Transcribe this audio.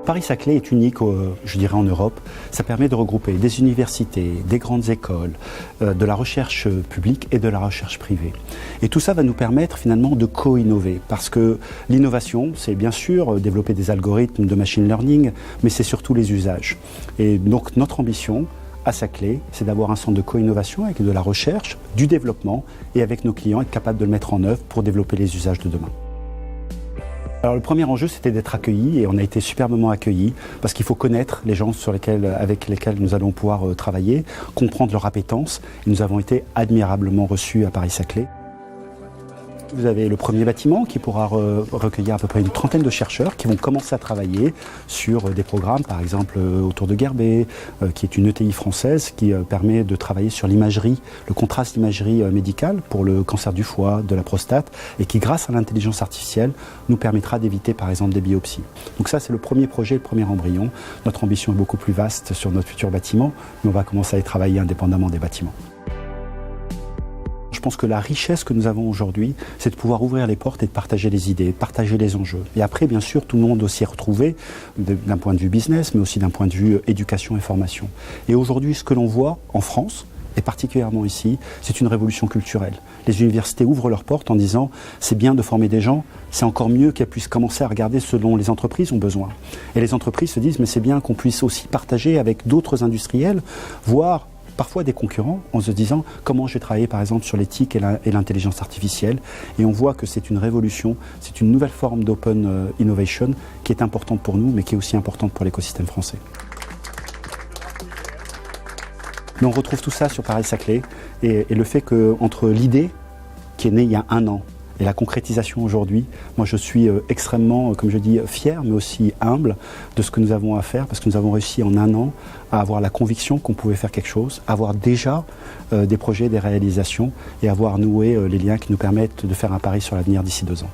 Paris-Saclay est unique, je dirais, en Europe. Ça permet de regrouper des universités, des grandes écoles, de la recherche publique et de la recherche privée. Et tout ça va nous permettre finalement de co-innover. Parce que l'innovation, c'est bien sûr développer des algorithmes de machine learning, mais c'est surtout les usages. Et donc notre ambition à Saclay, c'est d'avoir un centre de co-innovation avec de la recherche, du développement et avec nos clients être capable de le mettre en œuvre pour développer les usages de demain. Alors le premier enjeu, c'était d'être accueillis et on a été superbement accueillis parce qu'il faut connaître les gens avec lesquels nous allons pouvoir travailler, comprendre leur appétence et nous avons été admirablement reçus à Paris-Saclay. Vous avez le premier bâtiment qui pourra recueillir à peu près une trentaine de chercheurs qui vont commencer à travailler sur des programmes, par exemple autour de Guerbet, qui est une ETI française qui permet de travailler sur l'imagerie, le contraste d'imagerie médicale pour le cancer du foie, de la prostate, et qui, grâce à l'intelligence artificielle, nous permettra d'éviter, par exemple, des biopsies. Donc ça, c'est le premier projet, le premier embryon. Notre ambition est beaucoup plus vaste sur notre futur bâtiment, mais on va commencer à y travailler indépendamment des bâtiments. Je pense que la richesse que nous avons aujourd'hui, c'est de pouvoir ouvrir les portes et de partager les idées, de partager les enjeux. Et après, bien sûr, tout le monde doit s'y retrouver d'un point de vue business, mais aussi d'un point de vue éducation et formation. Et aujourd'hui, ce que l'on voit en France, et particulièrement ici, c'est une révolution culturelle. Les universités ouvrent leurs portes en disant « c'est bien de former des gens, c'est encore mieux qu'elles puissent commencer à regarder ce dont les entreprises ont besoin ». Et les entreprises se disent « mais c'est bien qu'on puisse aussi partager avec d'autres industriels, voire parfois des concurrents, en se disant comment je vais travailler par exemple sur l'éthique et l'intelligence artificielle. Et on voit que c'est une révolution, c'est une nouvelle forme d'open innovation qui est importante pour nous, mais qui est aussi importante pour l'écosystème français. Mais on retrouve tout ça sur Paris-Saclay et le fait qu'entre l'idée qui est née il y a 1 an et la concrétisation aujourd'hui, moi je suis extrêmement, comme je dis, fier mais aussi humble de ce que nous avons à faire parce que nous avons réussi en 1 an à avoir la conviction qu'on pouvait faire quelque chose, avoir déjà des projets, des réalisations et avoir noué les liens qui nous permettent de faire un pari sur l'avenir d'ici 2 ans.